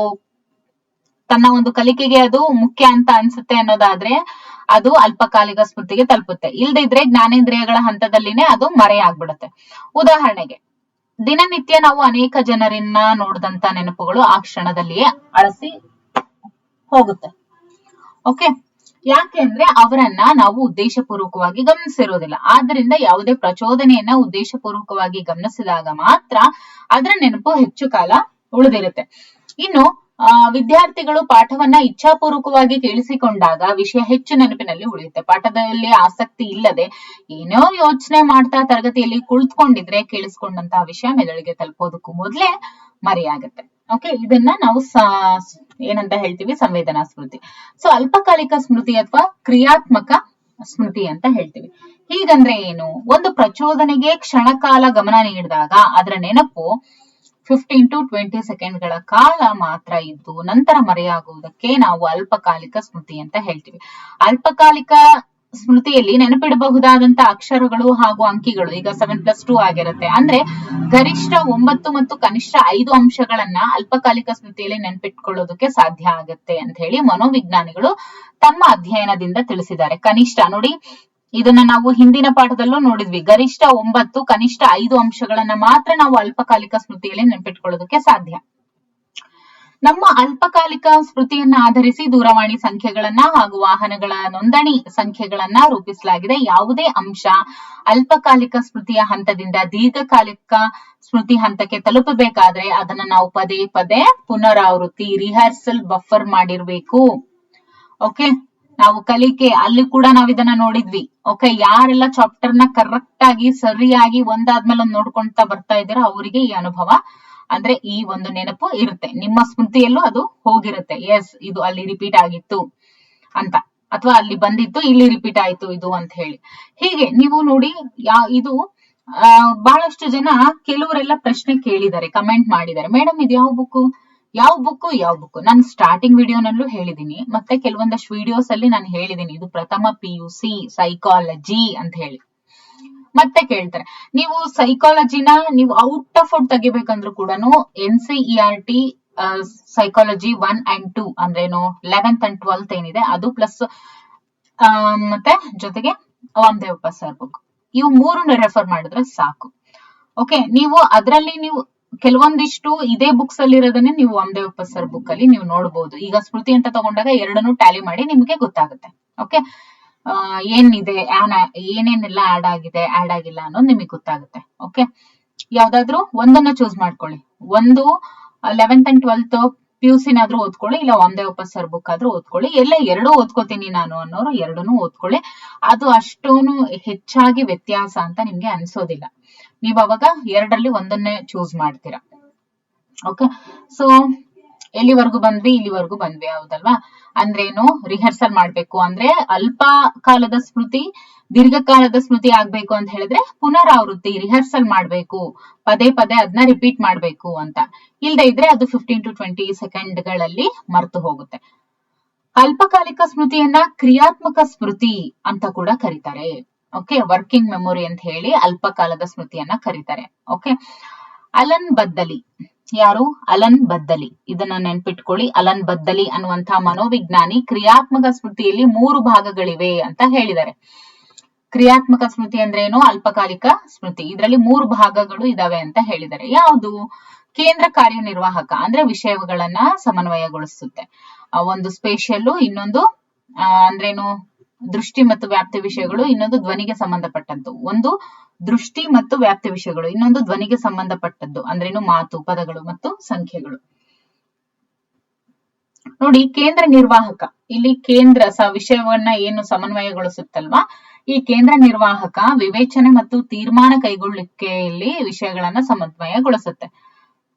ತನ್ನ ಒಂದು ಕಲಿಕೆಗೆ ಅದು ಮುಖ್ಯ ಅಂತ ಅನ್ಸುತ್ತೆ ಅನ್ನೋದಾದ್ರೆ ಅದು ಅಲ್ಪಕಾಲಿಕ ಸ್ಮೃತಿಗೆ ತಲುಪುತ್ತೆ. ಇಲ್ದಿದ್ರೆ ಜ್ಞಾನೇಂದ್ರಿಯಗಳ ಹಂತದಲ್ಲಿನೇ ಅದು ಮರೆಯಾಗ್ಬಿಡುತ್ತೆ. ಉದಾಹರಣೆಗೆ, ದಿನನಿತ್ಯ ನಾವು ಅನೇಕ ಜನರನ್ನ ನೋಡಿದಂತ ನೆನಪುಗಳು ಆ ಕ್ಷಣದಲ್ಲಿಯೇ ಅಳಿಸಿ ಹೋಗುತ್ತೆ. ಓಕೆ, ಯಾಕೆ ಅಂದ್ರೆ ಅವರನ್ನ ನಾವು ಉದ್ದೇಶಪೂರ್ವಕವಾಗಿ ಗಮನಿಸಿರೋದಿಲ್ಲ. ಆದ್ರಿಂದ ಯಾವುದೇ ಪ್ರಚೋದನೆಯನ್ನ ಉದ್ದೇಶಪೂರ್ವಕವಾಗಿ ಗಮನಿಸಿದಾಗ ಮಾತ್ರ ಅದರ ನೆನಪು ಹೆಚ್ಚು ಕಾಲ ಉಳಿದಿರುತ್ತೆ. ಇನ್ನು ವಿದ್ಯಾರ್ಥಿಗಳು ಪಾಠವನ್ನ ಇಚ್ಛಾಪೂರ್ವಕವಾಗಿ ಕೇಳಿಸಿಕೊಂಡಾಗ ವಿಷಯ ಹೆಚ್ಚು ನೆನಪಿನಲ್ಲಿ ಉಳಿಯುತ್ತೆ. ಪಾಠದಲ್ಲಿ ಆಸಕ್ತಿ ಇಲ್ಲದೆ ಏನೋ ಯೋಚನೆ ಮಾಡ್ತಾ ತರಗತಿಯಲ್ಲಿ ಕುಳಿತುಕೊಂಡಿದ್ರೆ ಕೇಳಿಸ್ಕೊಂಡಂತಹ ವಿಷಯ ಮೆದುಳಿಗೆ ತಲುಪೋದಕ್ಕೂ ಮೊದಲೇ ಮರೆಯಾಗುತ್ತೆ. ಓಕೆ, ಇದನ್ನ ನಾವು ಏನಂತ ಹೇಳ್ತೀವಿ, ಸಂವೇದನಾ ಸ್ಮೃತಿ. ಸೊ ಅಲ್ಪಕಾಲಿಕ ಸ್ಮೃತಿ ಅಥವಾ ಕ್ರಿಯಾತ್ಮಕ ಸ್ಮೃತಿ ಅಂತ ಹೇಳ್ತೀವಿ. ಹೀಗಂದ್ರೆ ಏನು? ಒಂದು ಪ್ರಚೋದನೆಗೆ ಕ್ಷಣಕಾಲ ಗಮನ ನೀಡಿದಾಗ ಅದರ ನೆನಪು 15 to 20 ಸೆಕೆಂಡ್ಗಳ ಕಾಲ ಮಾತ್ರ ಇದ್ದು ನಂತರ ಮರೆಯಾಗುವುದಕ್ಕೆ ನಾವು ಅಲ್ಪಕಾಲಿಕ ಸ್ಮೃತಿ ಅಂತ ಹೇಳ್ತೀವಿ. ಅಲ್ಪಕಾಲಿಕ ಸ್ಮೃತಿಯಲ್ಲಿ ನೆನಪಿಡಬಹುದಾದಂತ ಅಕ್ಷರಗಳು ಹಾಗೂ ಅಂಕಿಗಳು ಈಗ 7+2 ಆಗಿರುತ್ತೆ. ಅಂದ್ರೆ ಗರಿಷ್ಠ 9 ಮತ್ತು ಕನಿಷ್ಠ 5 ಅಂಶಗಳನ್ನ ಅಲ್ಪಕಾಲಿಕ ಸ್ಮೃತಿಯಲ್ಲಿ ನೆನಪಿಟ್ಕೊಳ್ಳೋದಕ್ಕೆ ಸಾಧ್ಯ ಆಗುತ್ತೆ ಅಂತ ಹೇಳಿ ಮನೋವಿಜ್ಞಾನಿಗಳು ತಮ್ಮ ಅಧ್ಯಯನದಿಂದ ತಿಳಿಸಿದ್ದಾರೆ. ಕನಿಷ್ಠ ನೋಡಿ, ಇದನ್ನ ನಾವು ಹಿಂದಿನ ಪಾಠದಲ್ಲೂ ನೋಡಿದ್ವಿ. ಗರಿಷ್ಠ 9 ಕನಿಷ್ಠ 5 ಅಂಶಗಳನ್ನ ಮಾತ್ರ ನಾವು ಅಲ್ಪಕಾಲಿಕ ಸ್ಮೃತಿಯಲ್ಲಿ ನೆನಪಿಟ್ಕೊಳ್ಳೋದಕ್ಕೆ ಸಾಧ್ಯ. ನಮ್ಮ ಅಲ್ಪಕಾಲಿಕ ಸ್ಮೃತಿಯನ್ನ ಆಧರಿಸಿ ದೂರವಾಣಿ ಸಂಖ್ಯೆಗಳನ್ನ ಹಾಗೂ ವಾಹನಗಳ ನೋಂದಣಿ ಸಂಖ್ಯೆಗಳನ್ನ ರೂಪಿಸಲಾಗಿದೆ. ಯಾವುದೇ ಅಂಶ ಅಲ್ಪಕಾಲಿಕ ಸ್ಮೃತಿಯ ಹಂತದಿಂದ ದೀರ್ಘಕಾಲಿಕ ಸ್ಮೃತಿ ಹಂತಕ್ಕೆ ತಲುಪಬೇಕಾದ್ರೆ ಅದನ್ನ ನಾವು ಪದೇ ಪದೇ ಪುನರಾವೃತ್ತಿ, ರಿಹರ್ಸಲ್, ಬಫರ್ ಮಾಡಿರ್ಬೇಕು. ಓಕೆ, ನಾವು ಕಲಿಕೆ ಅಲ್ಲಿ ಕೂಡ ನಾವ್ ಇದನ್ನ ನೋಡಿದ್ವಿ. ಓಕೆ, ಯಾರೆಲ್ಲ ಚಾಪ್ಟರ್ ನ ಕರೆಕ್ಟ್ ಆಗಿ ಸರಿಯಾಗಿ ಒಂದಾದ್ಮೇಲೆ ಒಂದ್ ನೋಡ್ಕೊಂತಾ ಬರ್ತಾ ಇದ್ದೀರೋ ಅವರಿಗೆ ಈ ಅನುಭವ ಅಂದ್ರೆ ಈ ಒಂದು ನೆನಪು ಇರುತ್ತೆ. ನಿಮ್ಮ ಸ್ಮೃತಿಯಲ್ಲೂ ಅದು ಹೋಗಿರುತ್ತೆ. ಎಸ್, ಇದು ಅಲ್ಲಿ ರಿಪೀಟ್ ಆಗಿತ್ತು ಅಂತ, ಅಥವಾ ಅಲ್ಲಿ ಬಂದಿತ್ತು ಇಲ್ಲಿ ರಿಪೀಟ್ ಆಯ್ತು ಇದು ಅಂತ ಹೇಳಿ. ಹೀಗೆ ನೀವು ನೋಡಿ, ಇದು ಬಹಳಷ್ಟು ಜನ ಕೆಲವರೆಲ್ಲ ಪ್ರಶ್ನೆ ಕೇಳಿದ್ದಾರೆ, ಕಮೆಂಟ್ ಮಾಡಿದ್ದಾರೆ, ಮೇಡಮ್ ಇದು ಯಾವ ಬುಕ್ ನಾನು ಸ್ಟಾರ್ಟಿಂಗ್ ವಿಡಿಯೋನಲ್ಲೂ ಹೇಳಿದೀನಿ, ಮತ್ತೆ ಕೆಲವೊಂದಷ್ಟು ವಿಡಿಯೋಸ್ ಅಲ್ಲಿ ನಾನು ಹೇಳಿದೀನಿ ಇದು ಪ್ರಥಮ PUC ಸೈಕಾಲಜಿ ಅಂತ ಹೇಳಿ. ಮತ್ತೆ ಕೇಳ್ತಾರೆ, ನೀವು ಸೈಕಾಲಜಿನ ನೀವು ಔಟ್ ಆಫ್ ಔಟ್ ತೆಗಿಬೇಕಂದ್ರೂ ಕೂಡ NCERT ಸೈಕಾಲಜಿ 1 and 2 ಅಂದ್ರೇನು 11th and 12th ಏನಿದೆ ಅದು ಪ್ಲಸ್ ಮತ್ತೆ ಜೊತೆಗೆ ವಾಮದೇವಪ್ಪ ಸರ್ ಬುಕ್, ಇವು 3 ರೆಫರ್ ಮಾಡಿದ್ರೆ ಸಾಕು. ಓಕೆ, ನೀವು ಅದರಲ್ಲಿ ನೀವು ಕೆಲವೊಂದಿಷ್ಟು ಇದೇ ಬುಕ್ಸ್ ಅಲ್ಲಿ ಇರೋದನ್ನೇ ನೀವು ವಾಮದೇವಪ್ಪ ಸರ್ ಬುಕ್ ಅಲ್ಲಿ ನೀವು ನೋಡಬಹುದು. ಈಗ ಸ್ಮೃತಿ ಅಂತ ತಗೊಂಡಾಗ ಎರಡನ್ನೂ ಟ್ಯಾಲಿ ಮಾಡಿ ನಿಮ್ಗೆ ಗೊತ್ತಾಗುತ್ತೆ. ಓಕೆ, ಏನಿದೆ, ಏನೇನೆಲ್ಲ ಆಡ್ ಆಗಿಲ್ಲ ಅನ್ನೋದು ನಿಮಗೆ ಗೊತ್ತಾಗುತ್ತೆ. ಓಕೆ, ಯಾವ್ದಾದ್ರು ಒಂದನ್ನ ಚೂಸ್ ಮಾಡ್ಕೊಳ್ಳಿ. ಒಂದು 11th and 12th PUCನಾದ್ರೂ ಓದ್ಕೊಳ್ಳಿ, ಇಲ್ಲ ವಾಮದೇವಪ್ಪ ಸರ್ ಬುಕ್ ಆದ್ರೂ ಓದ್ಕೊಳ್ಳಿ. ಎಲ್ಲ ಎರಡೂ ಓದ್ಕೋತೀನಿ ನಾನು ಅನ್ನೋರು ಎರಡನ್ನೂ ಓದ್ಕೊಳ್ಳಿ. ಅದು ಅಷ್ಟೊಂದು ಹೆಚ್ಚಾಗಿ ವ್ಯತ್ಯಾಸ ಅಂತ ನಿಮ್ಗೆ ಅನ್ಸೋದಿಲ್ಲ. ನೀವ್ ಅವಾಗ ಎರಡರಲ್ಲಿ ಒಂದನ್ನೇ ಚೂಸ್ ಮಾಡ್ತೀರಾ. ಓಕೆ, ಸೊ ಇಲ್ಲಿವರೆಗೂ ಬಂದ್ವಿ ಹೌದಲ್ವಾ? ಅಂದ್ರೇನು, ರಿಹರ್ಸಲ್ ಮಾಡ್ಬೇಕು ಅಂದ್ರೆ ಅಲ್ಪ ಕಾಲದ ಸ್ಮೃತಿ ದೀರ್ಘಕಾಲದ ಸ್ಮೃತಿ ಆಗ್ಬೇಕು ಅಂತ ಹೇಳಿದ್ರೆ ಪುನರಾವೃತ್ತಿ, ರಿಹರ್ಸಲ್ ಮಾಡ್ಬೇಕು, ಪದೇ ಪದೇ ಅದನ್ನ ರಿಪೀಟ್ ಮಾಡ್ಬೇಕು ಅಂತ. ಇಲ್ದೇ ಇದ್ರೆ ಅದು 15 to 20 ಸೆಕೆಂಡ್ಗಳಲ್ಲಿ ಮರೆತು ಹೋಗುತ್ತೆ. ಅಲ್ಪಕಾಲಿಕ ಸ್ಮೃತಿಯನ್ನ ಕ್ರಿಯಾತ್ಮಕ ಸ್ಮೃತಿ ಅಂತ ಕೂಡ ಕರೀತಾರೆ. ಓಕೆ, ವರ್ಕಿಂಗ್ ಮೆಮೊರಿ ಅಂತ ಹೇಳಿ ಅಲ್ಪಕಾಲದ ಸ್ಮೃತಿಯನ್ನ ಕರೀತಾರೆ. ಓಕೆ, ಅಲನ್ ಬದ್ದಲಿ, ಯಾರು? ಅಲನ್ ಬದ್ದಲಿ. ಇದನ್ನ ನೆನ್ಪಿಟ್ಕೊಳ್ಳಿ. ಅಲನ್ ಬದ್ದಲಿ ಅನ್ನುವಂತಹ ಮನೋವಿಜ್ಞಾನಿ ಕ್ರಿಯಾತ್ಮಕ ಸ್ಮೃತಿಯಲ್ಲಿ 3 ಭಾಗಗಳಿವೆ ಅಂತ ಹೇಳಿದ್ದಾರೆ. ಕ್ರಿಯಾತ್ಮಕ ಸ್ಮೃತಿ ಅಂದ್ರೆ ಏನು? ಅಲ್ಪಕಾಲಿಕ ಸ್ಮೃತಿ. ಇದರಲ್ಲಿ 3 ಭಾಗಗಳು ಇದಾವೆ ಅಂತ ಹೇಳಿದ್ದಾರೆ. ಯಾವುದು? ಕೇಂದ್ರ ಕಾರ್ಯನಿರ್ವಾಹಕ ಅಂದ್ರೆ ವಿಷಯಗಳನ್ನ ಸಮನ್ವಯಗೊಳಿಸುತ್ತೆ. ಒಂದು ಸ್ಪೇಷಿಯಲ್, ಇನ್ನೊಂದು ಅಂದ್ರೇನು ದೃಷ್ಟಿ ಮತ್ತು ವ್ಯಾಪ್ತಿ ವಿಷಯಗಳು, ಇನ್ನೊಂದು ಧ್ವನಿಗೆ ಸಂಬಂಧಪಟ್ಟದ್ದು. ಒಂದು ದೃಷ್ಟಿ ಮತ್ತು ವ್ಯಾಪ್ತಿ ವಿಷಯಗಳು, ಇನ್ನೊಂದು ಧ್ವನಿಗೆ ಸಂಬಂಧಪಟ್ಟದ್ದು ಅಂದ್ರೇನು ಮಾತು, ಪದಗಳು ಮತ್ತು ಸಂಖ್ಯೆಗಳು. ನೋಡಿ, ಕೇಂದ್ರ ನಿರ್ವಾಹಕ, ಇಲ್ಲಿ ಕೇಂದ್ರ ವಿಷಯವನ್ನ ಏನು ಸಮನ್ವಯಗೊಳಿಸುತ್ತಲ್ವಾ, ಈ ಕೇಂದ್ರ ನಿರ್ವಾಹಕ ವಿವೇಚನೆ ಮತ್ತು ತೀರ್ಮಾನ ಕೈಗೊಳ್ಳಿಕೆಯಲ್ಲಿ ವಿಷಯಗಳನ್ನ ಸಮನ್ವಯಗೊಳಿಸುತ್ತೆ.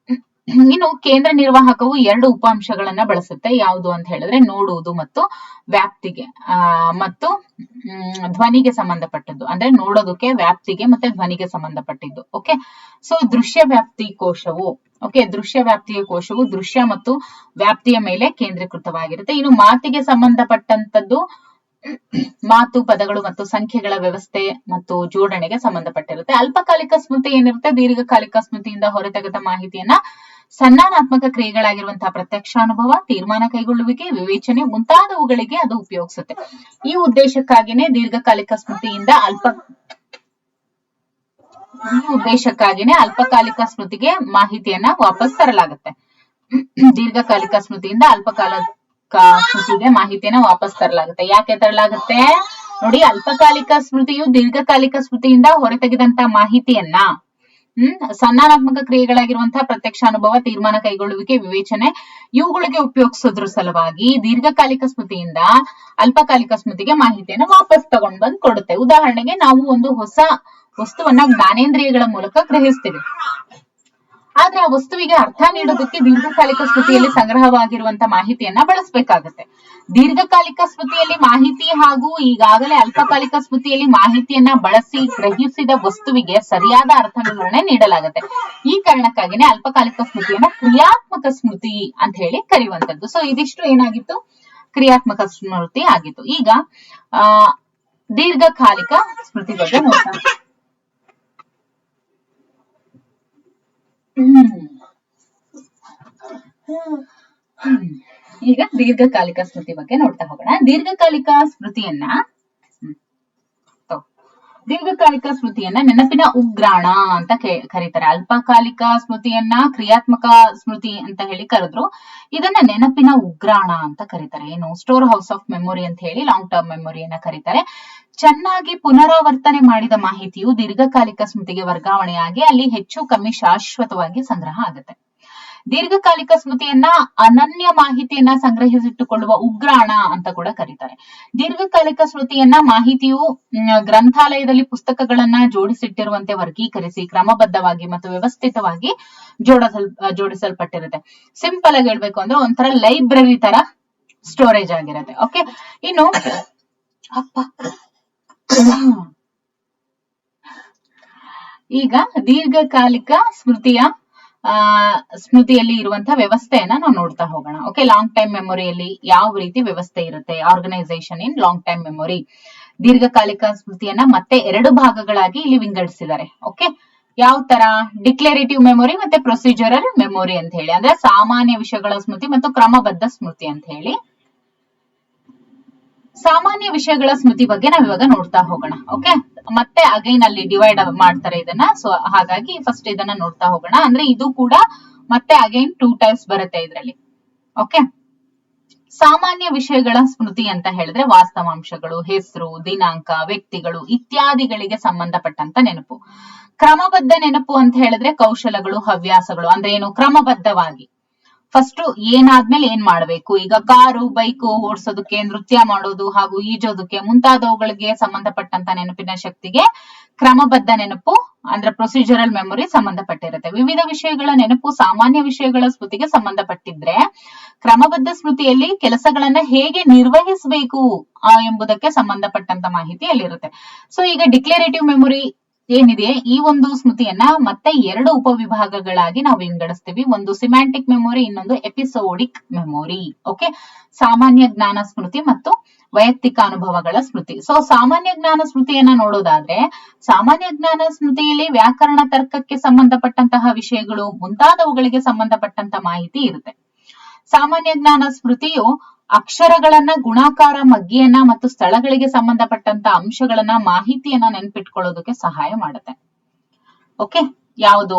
ಇನ್ನು ಕೇಂದ್ರ ನಿರ್ವಾಹಕವು 2 ಉಪಾಂಶಗಳನ್ನ ಬಳಸುತ್ತೆ. ಯಾವುದು ಅಂತ ಹೇಳಿದ್ರೆ ನೋಡುವುದು ಮತ್ತು ವ್ಯಾಪ್ತಿಗೆ ಮತ್ತು ಧ್ವನಿಗೆ ಸಂಬಂಧಪಟ್ಟದ್ದು. ಅಂದ್ರೆ ನೋಡೋದಕ್ಕೆ, ವ್ಯಾಪ್ತಿಗೆ ಮತ್ತೆ ಧ್ವನಿಗೆ ಸಂಬಂಧಪಟ್ಟಿದ್ದು. ಓಕೆ, ಸೊ ದೃಶ್ಯ ವ್ಯಾಪ್ತಿ ಕೋಶವು, ಓಕೆ, ದೃಶ್ಯ ವ್ಯಾಪ್ತಿಯ ಕೋಶವು ದೃಶ್ಯ ಮತ್ತು ವ್ಯಾಪ್ತಿಯ ಮೇಲೆ ಕೇಂದ್ರೀಕೃತವಾಗಿರುತ್ತೆ. ಇನ್ನು ಮಾತಿಗೆ ಸಂಬಂಧಪಟ್ಟಂತದ್ದು ಮಾತು, ಪದಗಳು ಮತ್ತು ಸಂಖ್ಯೆಗಳ ವ್ಯವಸ್ಥೆ ಮತ್ತು ಜೋಡಣೆಗೆ ಸಂಬಂಧಪಟ್ಟಿರುತ್ತೆ. ಅಲ್ಪಕಾಲಿಕ ಸ್ಮೃತಿ ಏನಿರುತ್ತೆ, ದೀರ್ಘಕಾಲಿಕ ಸ್ಮೃತಿಯಿಂದ ಹೊರತೆಗೆದ ಮಾಹಿತಿಯನ್ನ ಸಂಜ್ಞಾನಾತ್ಮಕ ಕ್ರಿಯೆಗಳಾಗಿರುವಂತಹ ಪ್ರತ್ಯಕ್ಷಾನುಭವ, ತೀರ್ಮಾನ ಕೈಗೊಳ್ಳುವಿಕೆ, ವಿವೇಚನೆ ಮುಂತಾದವುಗಳಿಗೆ ಅದು ಉಪಯೋಗಿಸುತ್ತೆ. ಈ ಉದ್ದೇಶಕ್ಕಾಗಿನೇ ದೀರ್ಘಕಾಲಿಕ ಸ್ಮೃತಿಯಿಂದ ಅಲ್ಪಕಾಲಿಕ ಸ್ಮೃತಿಗೆ ಮಾಹಿತಿಯನ್ನ ವಾಪಸ್ ತರಲಾಗುತ್ತೆ. ದೀರ್ಘಕಾಲಿಕ ಸ್ಮೃತಿಯಿಂದ ಅಲ್ಪಕಾಲಿಕ ಸ್ಮೃತಿಗೆ ಮಾಹಿತಿಯನ್ನ ವಾಪಸ್ ತರಲಾಗುತ್ತೆ. ಯಾಕೆ ತರಲಾಗುತ್ತೆ ನೋಡಿ, ಅಲ್ಪಕಾಲಿಕ ಸ್ಮೃತಿಯು ದೀರ್ಘಕಾಲಿಕ ಸ್ಮೃತಿಯಿಂದ ಹೊರತೆಗೆದಂತ ಮಾಹಿತಿಯನ್ನ ಸಂಜ್ಞಾನಾತ್ಮಕ ಕ್ರಿಯೆಗಳಾಗಿರುವಂತಹ ಪ್ರತ್ಯಕ್ಷಾನುಭವ, ತೀರ್ಮಾನ ಕೈಗೊಳ್ಳುವಿಕೆ, ವಿವೇಚನೆ ಇವುಗಳಿಗೆ ಉಪಯೋಗಿಸೋದ್ರ ಸಲುವಾಗಿ ದೀರ್ಘಕಾಲಿಕ ಸ್ಮೃತಿಯಿಂದ ಅಲ್ಪಕಾಲಿಕ ಸ್ಮೃತಿಗೆ ಮಾಹಿತಿಯನ್ನ ವಾಪಸ್ ತಗೊಂಡ್ ಬಂದ್ ಕೊಡುತ್ತೆ. ಉದಾಹರಣೆಗೆ, ನಾವು ಒಂದು ಹೊಸ ವಸ್ತುವನ್ನ ಜ್ಞಾನೇಂದ್ರಿಯಗಳ ಮೂಲಕ ಗ್ರಹಿಸ್ತೀವಿ. ಆದ್ರೆ ಆ ವಸ್ತುವಿಗೆ ಅರ್ಥ ನೀಡೋದಕ್ಕೆ ದೀರ್ಘಕಾಲಿಕ ಸ್ಮೃತಿಯಲ್ಲಿ ಸಂಗ್ರಹವಾಗಿರುವಂತ ಮಾಹಿತಿಯನ್ನ ಬಳಸಬೇಕಾಗತ್ತೆ. ದೀರ್ಘಕಾಲಿಕ ಸ್ಮೃತಿಯಲ್ಲಿ ಮಾಹಿತಿ ಹಾಗೂ ಈಗಾಗಲೇ ಅಲ್ಪಕಾಲಿಕ ಸ್ಮೃತಿಯಲ್ಲಿ ಮಾಹಿತಿಯನ್ನ ಬಳಸಿ ಗ್ರಹಿಸಿದ ವಸ್ತುವಿಗೆ ಸರಿಯಾದ ಅರ್ಥ ವಿವರಣೆ ನೀಡಲಾಗುತ್ತೆ. ಈ ಕಾರಣಕ್ಕಾಗಿನೇ ಅಲ್ಪಕಾಲಿಕ ಸ್ಮೃತಿಯನ್ನ ಕ್ರಿಯಾತ್ಮಕ ಸ್ಮೃತಿ ಅಂತ ಹೇಳಿ ಕರೆಯುವಂತದ್ದು. ಸೊ ಇದಿಷ್ಟು ಏನಾಗಿತ್ತು, ಕ್ರಿಯಾತ್ಮಕ ಸ್ಮೃತಿ ಆಗಿತ್ತು. ಈಗ ದೀರ್ಘಕಾಲಿಕ ಸ್ಮೃತಿ ಬಗ್ಗೆ ನೋಡೋಣ. ಈಗ ದೀರ್ಘಕಾಲಿಕ ಸ್ಮೃತಿ ಬಗ್ಗೆ ನೋಡ್ತಾ ಹೋಗೋಣ. ದೀರ್ಘಕಾಲಿಕ ಸ್ಮೃತಿಯನ್ನ ನೆನಪಿನ ಉಗ್ರಾಣ ಅಂತ ಕರೀತಾರೆ. ಅಲ್ಪಕಾಲಿಕ ಸ್ಮೃತಿಯನ್ನ ಕ್ರಿಯಾತ್ಮಕ ಸ್ಮೃತಿ ಅಂತ ಹೇಳಿ ಕರೆದ್ರು. ಇದನ್ನ ನೆನಪಿನ ಉಗ್ರಾಣ ಅಂತ ಕರೀತಾರೆ. ಏನು, ಸ್ಟೋರ್ ಹೌಸ್ ಆಫ್ ಮೆಮೊರಿ ಅಂತ ಹೇಳಿ ಲಾಂಗ್ ಟರ್ಮ್ ಮೆಮೊರಿಯನ್ನ ಕರೀತಾರೆ. ಚೆನ್ನಾಗಿ ಪುನರಾವರ್ತನೆ ಮಾಡಿದ ಮಾಹಿತಿಯು ದೀರ್ಘಕಾಲಿಕ ಸ್ಮೃತಿಗೆ ವರ್ಗಾವಣೆಯಾಗಿ ಅಲ್ಲಿ ಹೆಚ್ಚು ಕಮ್ಮಿ ಶಾಶ್ವತವಾಗಿ ಸಂಗ್ರಹ ಆಗುತ್ತೆ. ದೀರ್ಘಕಾಲಿಕ ಸ್ಮೃತಿಯನ್ನ ಅನನ್ಯ ಮಾಹಿತಿಯನ್ನ ಸಂಗ್ರಹಿಸಿಟ್ಟುಕೊಳ್ಳುವ ಉಗ್ರಾಣ ಅಂತ ಕೂಡ ಕರೀತಾರೆ. ದೀರ್ಘಕಾಲಿಕ ಸ್ಮೃತಿಯನ್ನ ಮಾಹಿತಿಯು ಗ್ರಂಥಾಲಯದಲ್ಲಿ ಪುಸ್ತಕಗಳನ್ನ ಜೋಡಿಸಿಟ್ಟಿರುವಂತೆ ವರ್ಗೀಕರಿಸಿ ಕ್ರಮಬದ್ಧವಾಗಿ ಮತ್ತು ವ್ಯವಸ್ಥಿತವಾಗಿ ಜೋಡಿಸಲ್ಪಟ್ಟಿರುತ್ತೆ. ಸಿಂಪಲ್ ಆಗಿ ಹೇಳ್ಬೇಕು ಅಂದ್ರೆ ಒಂಥರ ಲೈಬ್ರರಿ ತರ ಸ್ಟೋರೇಜ್ ಆಗಿರುತ್ತೆ. ಓಕೆ, ಇನ್ನು ಈಗ ದೀರ್ಘಕಾಲಿಕ ಸ್ಮೃತಿಯಲ್ಲಿ ಇರುವಂತಹ ವ್ಯವಸ್ಥೆಯನ್ನ ನಾವು ನೋಡ್ತಾ ಹೋಗೋಣ. ಓಕೆ, ಲಾಂಗ್ ಟೈಮ್ ಮೆಮೊರಿಯಲ್ಲಿ ಯಾವ ರೀತಿ ವ್ಯವಸ್ಥೆ ಇರುತ್ತೆ, organisation in long time memory. ದೀರ್ಘಕಾಲಿಕ ಸ್ಮೃತಿಯನ್ನ ಮತ್ತೆ 2 ಭಾಗಗಳಾಗಿ ಇಲ್ಲಿ ವಿಂಗಡಿಸಿದ್ದಾರೆ. ಓಕೆ, ಯಾವ ತರ, ಡಿಕ್ಲರೇಟಿವ್ ಮೆಮೊರಿ ಮತ್ತೆ ಪ್ರೊಸೀಜರಲ್ ಮೆಮೊರಿ ಅಂತ ಹೇಳಿ, ಅಂದ್ರೆ ಸಾಮಾನ್ಯ ವಿಷಯಗಳ ಸ್ಮೃತಿ ಮತ್ತು ಕ್ರಮಬದ್ಧ ಸ್ಮೃತಿ ಅಂತ ಹೇಳಿ. ಸಾಮಾನ್ಯ ವಿಷಯಗಳ ಸ್ಮೃತಿ ಬಗ್ಗೆ ನಾವ್ ಇವಾಗ ನೋಡ್ತಾ ಹೋಗೋಣ. ಓಕೆ, ಮತ್ತೆ ಅಗೈನ್ ಅಲ್ಲಿ ಡಿವೈಡ್ ಮಾಡ್ತಾರೆ ಇದನ್ನ. ಸೊ ಹಾಗಾಗಿ ಫಸ್ಟ್ ಇದನ್ನ ನೋಡ್ತಾ ಹೋಗೋಣ. ಅಂದ್ರೆ ಇದು ಕೂಡ ಮತ್ತೆ ಅಗೈನ್ 2 ಟೈಪ್ಸ್ ಬರುತ್ತೆ ಇದರಲ್ಲಿ. ಓಕೆ, ಸಾಮಾನ್ಯ ವಿಷಯಗಳ ಸ್ಮೃತಿ ಅಂತ ಹೇಳಿದ್ರೆ ವಾಸ್ತವಾಂಶಗಳು, ಹೆಸರು, ದಿನಾಂಕ, ವ್ಯಕ್ತಿಗಳು ಇತ್ಯಾದಿಗಳಿಗೆ ಸಂಬಂಧಪಟ್ಟಂತ ನೆನಪು. ಕ್ರಮಬದ್ಧ ನೆನಪು ಅಂತ ಹೇಳಿದ್ರೆ ಕೌಶಲಗಳು, ಹವ್ಯಾಸಗಳು. ಅಂದ್ರೆ ಏನು, ಕ್ರಮಬದ್ಧವಾಗಿ ಫಸ್ಟ್ ಏನಾದ್ಮೇಲೆ ಏನ್ ಮಾಡ್ಬೇಕು. ಈಗ ಕಾರು, ಬೈಕು ಓಡಿಸೋದಕ್ಕೆ, ನೃತ್ಯ ಮಾಡೋದು ಹಾಗೂ ಈಜೋದಕ್ಕೆ ಮುಂತಾದವುಗಳಿಗೆ ಸಂಬಂಧಪಟ್ಟಂತ ನೆನಪಿನ ಶಕ್ತಿಗೆ ಕ್ರಮಬದ್ಧ ನೆನಪು ಅಂದ್ರೆ ಪ್ರೊಸೀಜರಲ್ ಮೆಮೊರಿ ಸಂಬಂಧಪಟ್ಟಿರುತ್ತೆ. ವಿವಿಧ ವಿಷಯಗಳ ನೆನಪು ಸಾಮಾನ್ಯ ವಿಷಯಗಳ ಸ್ಮೃತಿಗೆ ಸಂಬಂಧಪಟ್ಟಿದ್ರೆ ಕ್ರಮಬದ್ಧ ಸ್ಮೃತಿಯಲ್ಲಿ ಕೆಲಸಗಳನ್ನ ಹೇಗೆ ನಿರ್ವಹಿಸಬೇಕು ಎಂಬುದಕ್ಕೆ ಸಂಬಂಧಪಟ್ಟಂತ ಮಾಹಿತಿ ಅಲ್ಲಿರುತ್ತೆ. ಸೊ ಈಗ ಡಿಕ್ಲರೇಟಿವ್ ಮೆಮೊರಿ ಏನಿದೆ, ಈ ಒಂದು ಸ್ಮೃತಿಯನ್ನ ಮತ್ತೆ 2 ಉಪವಿಭಾಗಗಳಾಗಿ ನಾವು ವಿಂಗಡಿಸ್ತೀವಿ. ಒಂದು ಸಿಮ್ಯಾಂಟಿಕ್ ಮೆಮೊರಿ, ಇನ್ನೊಂದು ಎಪಿಸೋಡಿಕ್ ಮೆಮೊರಿ. ಓಕೆ, ಸಾಮಾನ್ಯ ಜ್ಞಾನ ಸ್ಮೃತಿ ಮತ್ತು ವೈಯಕ್ತಿಕ ಅನುಭವಗಳ ಸ್ಮೃತಿ. ಸೊ ಸಾಮಾನ್ಯ ಜ್ಞಾನ ಸ್ಮೃತಿಯನ್ನ ನೋಡೋದಾದ್ರೆ, ಸಾಮಾನ್ಯ ಜ್ಞಾನ ಸ್ಮೃತಿಯಲ್ಲಿ ವ್ಯಾಕರಣ, ತರ್ಕಕ್ಕೆ ಸಂಬಂಧಪಟ್ಟಂತಹ ವಿಷಯಗಳು ಮುಂತಾದವುಗಳಿಗೆ ಸಂಬಂಧಪಟ್ಟಂತ ಮಾಹಿತಿ ಇರುತ್ತೆ. ಸಾಮಾನ್ಯ ಜ್ಞಾನ ಸ್ಮೃತಿಯು ಅಕ್ಷರಗಳನ್ನ, ಗುಣಾಕಾರ, ಮಗ್ಗಿಯನ್ನ ಮತ್ತು ಸ್ಥಳಗಳಿಗೆ ಸಂಬಂಧಪಟ್ಟಂತ ಅಂಶಗಳನ್ನ, ಮಾಹಿತಿಯನ್ನ ನೆನ್ಪಿಟ್ಕೊಳ್ಳೋದಕ್ಕೆ ಸಹಾಯ ಮಾಡುತ್ತೆ. ಓಕೆ, ಯಾವುದು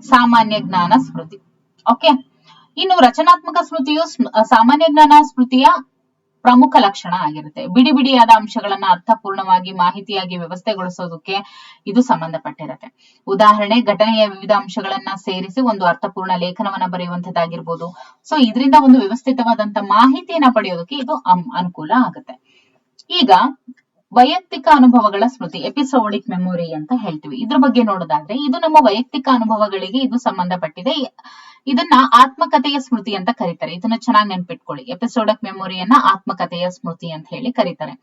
ಸಾಮಾನ್ಯ ಜ್ಞಾನ ಸ್ಮೃತಿ. ಓಕೆ, ಇನ್ನು ರಚನಾತ್ಮಕ ಸ್ಮೃತಿಯು ಸಾಮಾನ್ಯ ಜ್ಞಾನ ಸ್ಮೃತಿಯ ಪ್ರಮುಖ ಲಕ್ಷಣ ಆಗಿರುತ್ತೆ. ಬಿಡಿ ಬಿಡಿಯಾದ ಅಂಶಗಳನ್ನ ಅರ್ಥಪೂರ್ಣವಾಗಿ ಮಾಹಿತಿಯಾಗಿ ವ್ಯವಸ್ಥೆಗೊಳಿಸೋದಕ್ಕೆ ಇದು ಸಂಬಂಧಪಟ್ಟಿರುತ್ತೆ. ಉದಾಹರಣೆ, ಘಟನೆಯ ವಿವಿಧ ಅಂಶಗಳನ್ನ ಸೇರಿಸಿ ಒಂದು ಅರ್ಥಪೂರ್ಣ ಲೇಖನವನ್ನ ಬರೆಯುವಂತದ್ದಾಗಿರ್ಬೋದು. ಸೊ ಇದರಿಂದ ಒಂದು ವ್ಯವಸ್ಥಿತವಾದಂತ ಮಾಹಿತಿಯನ್ನ ಪಡೆಯೋದಕ್ಕೆ ಇದು ಅನುಕೂಲ ಆಗುತ್ತೆ. ಈಗ ವೈಯಕ್ತಿಕ ಅನುಭವಗಳ ಸ್ಮೃತಿ, ಎಪಿಸೋಡಿಕ್ ಮೆಮೊರಿ ಅಂತ ಹೇಳ್ತೀವಿ. ಇದ್ರ ಬಗ್ಗೆ ನೋಡೋದಾದ್ರೆ ಇದು ನಮ್ಮ ವೈಯಕ್ತಿಕ ಅನುಭವಗಳಿಗೆ ಇದು ಸಂಬಂಧಪಟ್ಟಿದೆ. ಇದನ್ನ ಆತ್ಮಕಥೆಯ ಸ್ಮೃತಿ ಅಂತ ಕರೀತಾರೆ. ಇದನ್ನ ಚೆನ್ನಾಗಿ ನೆನ್ಪಿಟ್ಕೊಳ್ಳಿ. ಎಪಿಸೋಡಿಕ್ ಮೆಮೊರಿಯನ್ನ ಆತ್ಮಕಥೆಯ ಸ್ಮೃತಿ ಅಂತ ಹೇಳಿ ಕರೀತಾರೆ.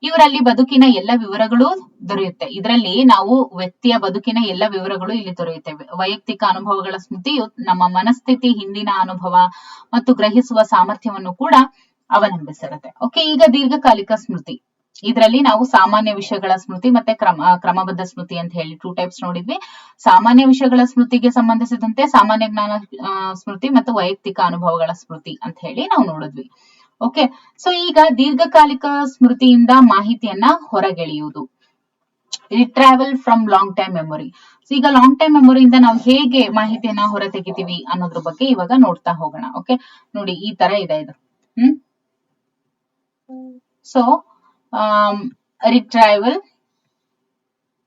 ಇವರಲ್ಲಿ ಬದುಕಿನ ಎಲ್ಲ ವಿವರಗಳು ದೊರೆಯುತ್ತೆ. ಇದರಲ್ಲಿ ನಾವು ವ್ಯಕ್ತಿಯ ಬದುಕಿನ ಎಲ್ಲ ವಿವರಗಳು ಇಲ್ಲಿ ದೊರೆಯುತ್ತೆ. ವೈಯಕ್ತಿಕ ಅನುಭವಗಳ ಸ್ಮೃತಿಯು ನಮ್ಮ ಮನಸ್ಥಿತಿ, ಹಿಂದಿನ ಅನುಭವ ಮತ್ತು ಗ್ರಹಿಸುವ ಸಾಮರ್ಥ್ಯವನ್ನು ಕೂಡ ಅವಲಂಬಿಸಿರುತ್ತೆ. ಓಕೆ, ಈಗ ದೀರ್ಘಕಾಲಿಕ ಸ್ಮೃತಿ. ಇದರಲ್ಲಿ ನಾವು ಸಾಮಾನ್ಯ ವಿಷಯಗಳ ಸ್ಮೃತಿ ಮತ್ತೆ ಕ್ರಮಬದ್ಧ ಸ್ಮೃತಿ ಅಂತ ಹೇಳಿ 2 ಟೈಪ್ಸ್ ನೋಡಿದ್ವಿ. ಸಾಮಾನ್ಯ ವಿಷಯಗಳ ಸ್ಮೃತಿಗೆ ಸಂಬಂಧಿಸಿದಂತೆ ಸಾಮಾನ್ಯ ಜ್ಞಾನ ಸ್ಮೃತಿ ಮತ್ತು ವೈಯಕ್ತಿಕ ಅನುಭವಗಳ ಸ್ಮೃತಿ ಅಂತ ಹೇಳಿ ನಾವು ನೋಡಿದ್ವಿ. ಓಕೆ, ಸೊ ಈಗ ದೀರ್ಘಕಾಲಿಕ ಸ್ಮೃತಿಯಿಂದ ಮಾಹಿತಿಯನ್ನ ಹೊರಗೆಳೆಯುವುದು, ರಿಟ್ರಾವೆಲ್ ಫ್ರಮ್ ಲಾಂಗ್ ಟೈಮ್ ಮೆಮೊರಿ. ಈಗ ಲಾಂಗ್ ಟೈಮ್ ಮೆಮೊರಿಯಿಂದ ನಾವು ಹೇಗೆ ಮಾಹಿತಿಯನ್ನ ಹೊರ ತೆಗಿತೀವಿ ಅನ್ನೋದ್ರ ಬಗ್ಗೆ ಇವಾಗ ನೋಡ್ತಾ ಹೋಗೋಣ. ಓಕೆ, ನೋಡಿ ಈ ತರ ಇದೆ ಇದು. ಸೊ ರಿಟ್ರೈವಲ್,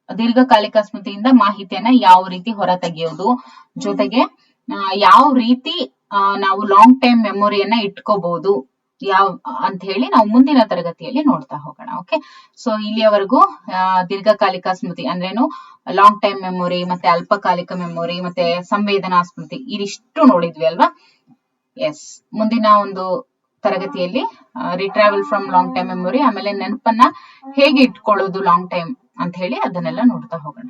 ದೀರ್ಘಕಾಲಿಕ ಸ್ಮೃತಿಯಿಂದ ಮಾಹಿತಿಯನ್ನ ಯಾವ ರೀತಿ ಹೊರ ತೆಗೆಯೋದು, ಜೊತೆಗೆ ಯಾವ ರೀತಿ ನಾವು ಲಾಂಗ್ ಟೈಮ್ ಮೆಮೊರಿಯನ್ನ ಇಟ್ಕೋಬಹುದು ಅಂತ ಹೇಳಿ ನಾವು ಮುಂದಿನ ತರಗತಿಯಲ್ಲಿ ನೋಡ್ತಾ ಹೋಗೋಣ. ಓಕೆ, ಸೊ ಇಲ್ಲಿಯವರೆಗೂ ದೀರ್ಘಕಾಲಿಕ ಸ್ಮೃತಿ ಅಂದ್ರೇನು, ಲಾಂಗ್ ಟೈಮ್ ಮೆಮೊರಿ, ಮತ್ತೆ ಅಲ್ಪಕಾಲಿಕ ಮೆಮೊರಿ, ಮತ್ತೆ ಸಂವೇದನಾ ಸ್ಮೃತಿ, ಇದಿಷ್ಟು ನೋಡಿದ್ವಿ ಅಲ್ವಾ. ಎಸ್, ಮುಂದಿನ ಒಂದು ತರಗತಿಯಲ್ಲಿ ರಿಟ್ರಾವೆಲ್ ಫ್ರಮ್ ಲಾಂಗ್ ಟೈಮ್ ಮೆಮೊರಿ, ಆಮೇಲೆ ನೆನಪನ್ನ ಹೇಗೆ ಇಟ್ಕೊಳ್ಳೋದು ಲಾಂಗ್ ಟೈಮ್ ಅಂತ ಹೇಳಿ ಅದನ್ನೆಲ್ಲ ನೋಡ್ತಾ ಹೋಗೋಣ.